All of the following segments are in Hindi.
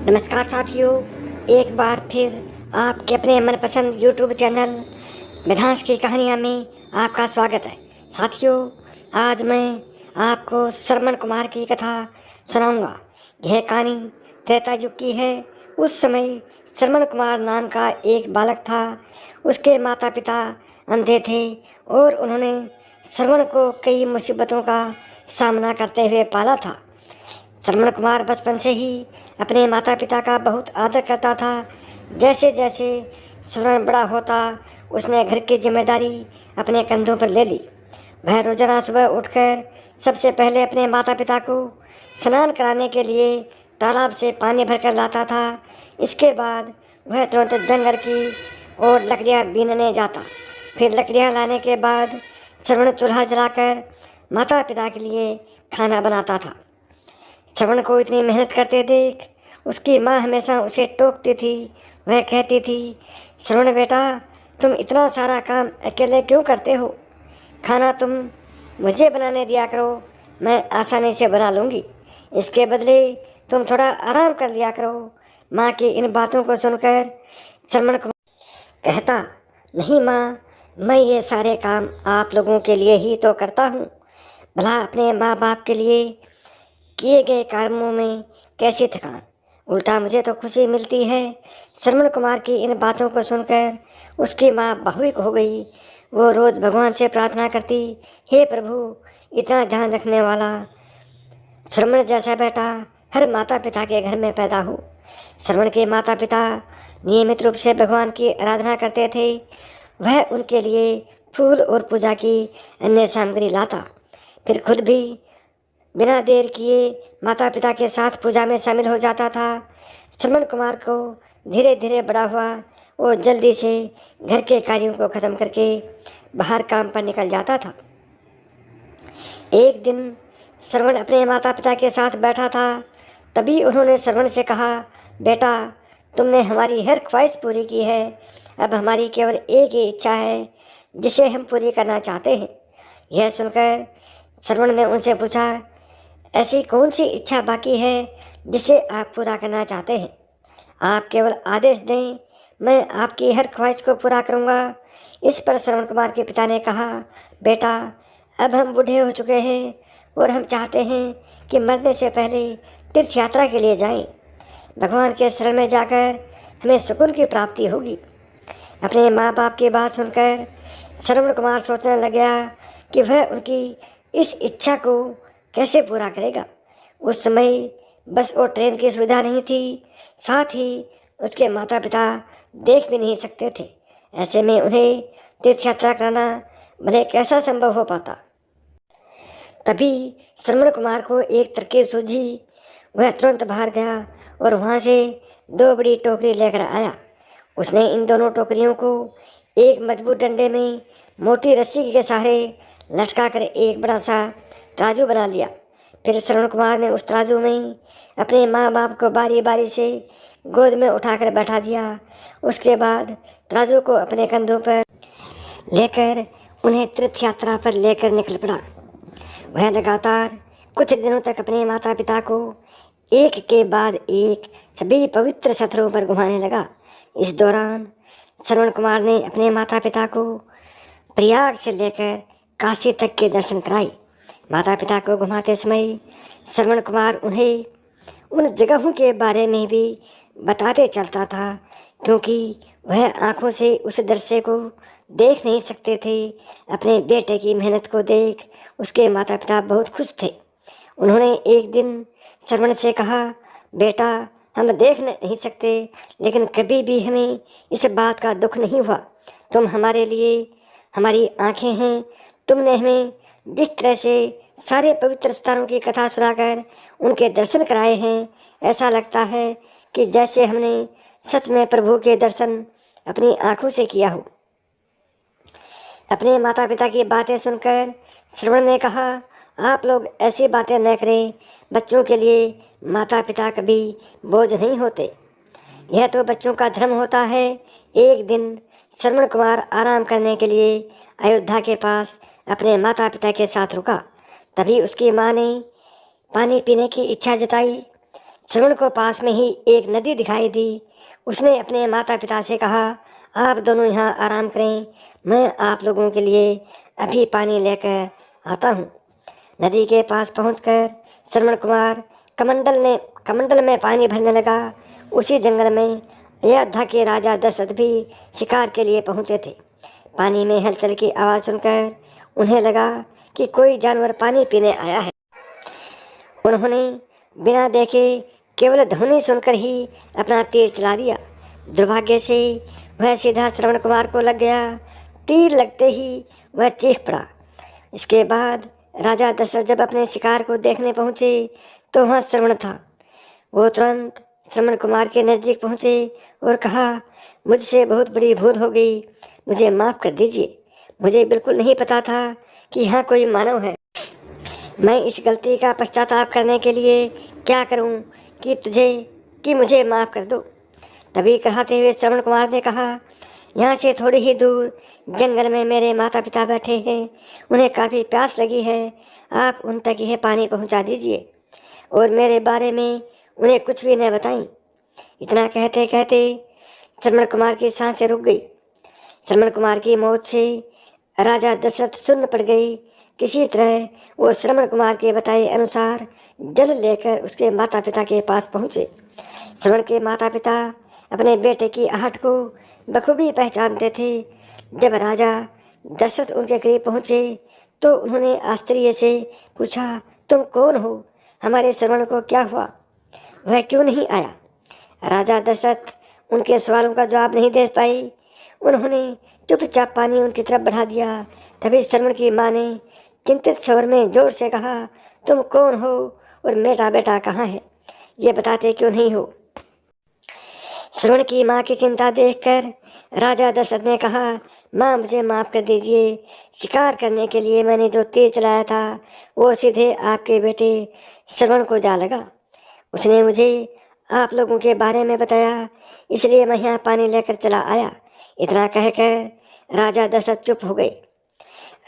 नमस्कार साथियों, एक बार फिर आपके अपने मनपसंद यूट्यूब चैनल मिधांस की कहानियाँ में आपका स्वागत है। साथियों, आज मैं आपको श्रवण कुमार की कथा सुनाऊंगा। यह कहानी त्रेता युग की है। उस समय श्रवण कुमार नाम का एक बालक था। उसके माता पिता अंधे थे और उन्होंने श्रवण को कई मुसीबतों का सामना करते हुए पाला था। श्रवण कुमार बचपन से ही अपने माता पिता का बहुत आदर करता था। जैसे जैसे श्रवण बड़ा होता, उसने घर की जिम्मेदारी अपने कंधों पर ले ली। वह रोजाना सुबह उठकर सबसे पहले अपने माता पिता को स्नान कराने के लिए तालाब से पानी भरकर लाता था। इसके बाद वह तुरंत जंगल की और लकड़ियाँ बीनने जाता। फिर लकड़ियाँ लाने के बाद श्रवण चूल्हा जलाकर माता पिता के लिए खाना बनाता था। श्रवण को इतनी मेहनत करते देख उसकी माँ हमेशा उसे टोकती थी। वह कहती थी, श्रवण बेटा, तुम इतना सारा काम अकेले क्यों करते हो? खाना तुम मुझे बनाने दिया करो, मैं आसानी से बना लूँगी। इसके बदले तुम थोड़ा आराम कर लिया करो। माँ की इन बातों को सुनकर श्रवण को कहता, नहीं माँ, मैं ये सारे काम आप लोगों के लिए ही तो करता हूँ। भला अपने माँ बाप के लिए किए गए कर्मों में कैसी थकान, उल्टा मुझे तो खुशी मिलती है। श्रवण कुमार की इन बातों को सुनकर उसकी माँ भावुक हो गई। वो रोज़ भगवान से प्रार्थना करती, हे प्रभु, इतना ध्यान रखने वाला श्रवण जैसा बेटा हर माता पिता के घर में पैदा हो। श्रवण के माता पिता नियमित रूप से भगवान की आराधना करते थे। वह उनके लिए फूल और पूजा की अन्य सामग्री लाता, फिर खुद भी बिना देर किए माता पिता के साथ पूजा में शामिल हो जाता था। श्रवण कुमार को धीरे धीरे बड़ा हुआ और जल्दी से घर के कार्यों को ख़त्म करके बाहर काम पर निकल जाता था। एक दिन श्रवण अपने माता पिता के साथ बैठा था। तभी उन्होंने श्रवण से कहा, बेटा, तुमने हमारी हर ख्वाहिश पूरी की है। अब हमारी केवल एक ही इच्छा है जिसे हम पूरी करना चाहते हैं। यह सुनकर श्रवण ने उनसे पूछा, ऐसी कौन सी इच्छा बाकी है जिसे आप पूरा करना चाहते हैं? आप केवल आदेश दें, मैं आपकी हर ख्वाहिश को पूरा करूंगा। इस पर श्रवण कुमार के पिता ने कहा, बेटा, अब हम बूढ़े हो चुके हैं और हम चाहते हैं कि मरने से पहले तीर्थ यात्रा के लिए जाएं। भगवान के शरण में जाकर हमें सुकून की प्राप्ति होगी। अपने माँ बाप की बात सुनकर श्रवण कुमार सोचने लग गया कि वह उनकी इस इच्छा को कैसे पूरा करेगा। उस समय बस और ट्रेन की सुविधा नहीं थी, साथ ही उसके माता पिता देख भी नहीं सकते थे। ऐसे में उन्हें तीर्थ यात्रा कराना भले कैसा संभव हो पाता। तभी श्रवण कुमार को एक तरकीब सूझी। वह तुरंत बाहर गया और वहाँ से 2 बड़ी टोकरी लेकर आया। उसने इन दोनों टोकरियों को एक मजबूत डंडे में मोटी रस्सी के सहारे लटका कर एक बड़ा सा तराजू बना लिया। फिर श्रवण कुमार ने उस तराजू में अपने माँ बाप को बारी बारी से गोद में उठाकर बैठा दिया। उसके बाद तराजू को अपने कंधों पर लेकर उन्हें तीर्थ यात्रा पर लेकर निकल पड़ा। वह लगातार कुछ दिनों तक अपने माता पिता को एक के बाद एक सभी पवित्र स्थलों पर घुमाने लगा। इस दौरान श्रवण कुमार ने अपने माता पिता को प्रयाग से लेकर काशी तक के दर्शन कराए। माता पिता को घुमाते समय श्रवण कुमार उन्हें उन जगहों के बारे में भी बताते चलता था, क्योंकि वह आँखों से उस दृश्य को देख नहीं सकते थे। अपने बेटे की मेहनत को देख उसके माता पिता बहुत खुश थे। उन्होंने एक दिन श्रवण से कहा, बेटा, हम देख नहीं सकते, लेकिन कभी भी हमें इस बात का दुख नहीं हुआ। तुम हमारे लिए हमारी आँखें हैं। तुमने हमें जिस तरह से सारे पवित्र स्थानों की कथा सुनाकर उनके दर्शन कराए हैं, ऐसा लगता है कि जैसे हमने सच में प्रभु के दर्शन अपनी आँखों से किया हो। अपने माता पिता की बातें सुनकर श्रवण ने कहा, आप लोग ऐसी बातें न करें। बच्चों के लिए माता पिता कभी बोझ नहीं होते, यह तो बच्चों का धर्म होता है। एक दिन श्रवण कुमार आराम करने के लिए अयोध्या के पास अपने माता पिता के साथ रुका। तभी उसकी माँ ने पानी पीने की इच्छा जताई। श्रवण को पास में ही एक नदी दिखाई दी। उसने अपने माता पिता से कहा, आप दोनों यहाँ आराम करें, मैं आप लोगों के लिए अभी पानी लेकर आता हूँ। नदी के पास पहुंचकर श्रवण कुमार कमंडल में पानी भरने लगा। उसी जंगल में अयोध्या के राजा दशरथ भी शिकार के लिए पहुँचे थे। पानी में हलचल की आवाज़ सुनकर उन्हें लगा कि कोई जानवर पानी पीने आया है। उन्होंने बिना देखे केवल ध्वनि सुनकर ही अपना तीर चला दिया। दुर्भाग्य से वह सीधा श्रवण कुमार को लग गया। तीर लगते ही वह चीख पड़ा। इसके बाद राजा दशरथ जब अपने शिकार को देखने पहुँचे तो वहाँ श्रवण था। वो तुरंत श्रवण कुमार के नज़दीक पहुँचे और कहा, मुझसे बहुत बड़ी भूल हो गई, मुझे माफ़ कर दीजिए। मुझे बिल्कुल नहीं पता था कि यहाँ कोई मानव है। मैं इस गलती का पश्चाताप करने के लिए क्या करूं कि मुझे माफ़ कर दो। तभी कराते हुए श्रवण कुमार ने कहा, यहाँ से थोड़ी ही दूर जंगल में मेरे माता पिता बैठे हैं, उन्हें काफ़ी प्यास लगी है, आप उन तक यह पानी पहुँचा दीजिए और मेरे बारे में उन्हें कुछ भी न बताएं। इतना कहते कहते श्रवण कुमार की सांसें रुक गई। श्रवण कुमार की मौत से राजा दशरथ सुन्न पड़ गई। किसी तरह वो श्रवण कुमार के बताए अनुसार जल लेकर उसके माता पिता के पास पहुँचे। श्रवण के माता पिता अपने बेटे की आहट को बखूबी पहचानते थे। जब राजा दशरथ उनके करीब पहुँचे तो उन्होंने आश्चर्य से पूछा, तुम कौन हो? हमारे श्रवण को क्या हुआ? वह क्यों नहीं आया? राजा दशरथ उनके सवालों का जवाब नहीं दे पाई। उन्होंने चुपचाप पानी उनकी तरफ बढ़ा दिया। तभी श्रवण की माँ ने चिंतित स्वर में जोर से कहा, तुम कौन हो और मेरा बेटा कहाँ है? ये बताते क्यों नहीं हो? श्रवण की माँ की चिंता देखकर राजा दशरथ ने कहा, माँ मुझे माफ़ कर दीजिए। शिकार करने के लिए मैंने जो तीर चलाया था वो सीधे आपके बेटे श्रवण को जा लगा। उसने मुझे आप लोगों के बारे में बताया, इसलिए मैं यहाँ पानी लेकर चला आया। इतना कहकर राजा दशरथ चुप हो गए।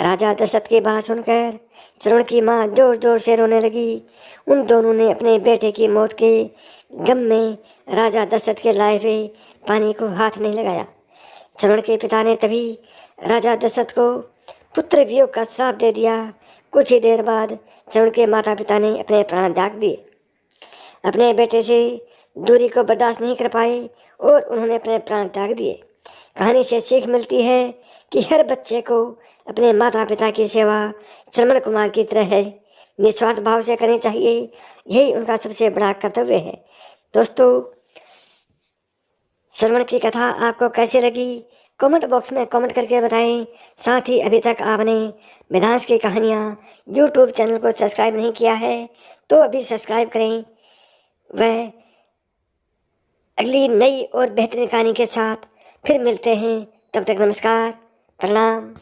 राजा दशरथ की बात सुनकर श्रवण की माँ जोर जोर से रोने लगी। उन दोनों ने अपने बेटे की मौत के गम में राजा दशरथ के लाए हुए पानी को हाथ नहीं लगाया। श्रवण के पिता ने तभी राजा दशरथ को पुत्र वियोग का श्राप दे दिया। कुछ ही देर बाद श्रवण के माता पिता ने अपने प्राण त्याग दिए। अपने बेटे से दूरी को बर्दाश्त नहीं कर पाए और उन्होंने अपने प्राण त्याग दिए। कहानी से सीख मिलती है कि हर बच्चे को अपने माता पिता की सेवा श्रवण कुमार की तरह है निस्वार्थ भाव से करनी चाहिए। यही उनका सबसे बड़ा कर्तव्य है। दोस्तों, श्रवण की कथा आपको कैसी लगी कमेंट बॉक्स में कमेंट करके बताएं। साथ ही अभी तक आपने वेदांश की कहानियाँ यूट्यूब चैनल को सब्सक्राइब नहीं किया है तो अभी सब्सक्राइब करें। वह अगली नई और बेहतरीन कहानी के साथ फिर मिलते हैं। तब तक नमस्कार, प्रणाम।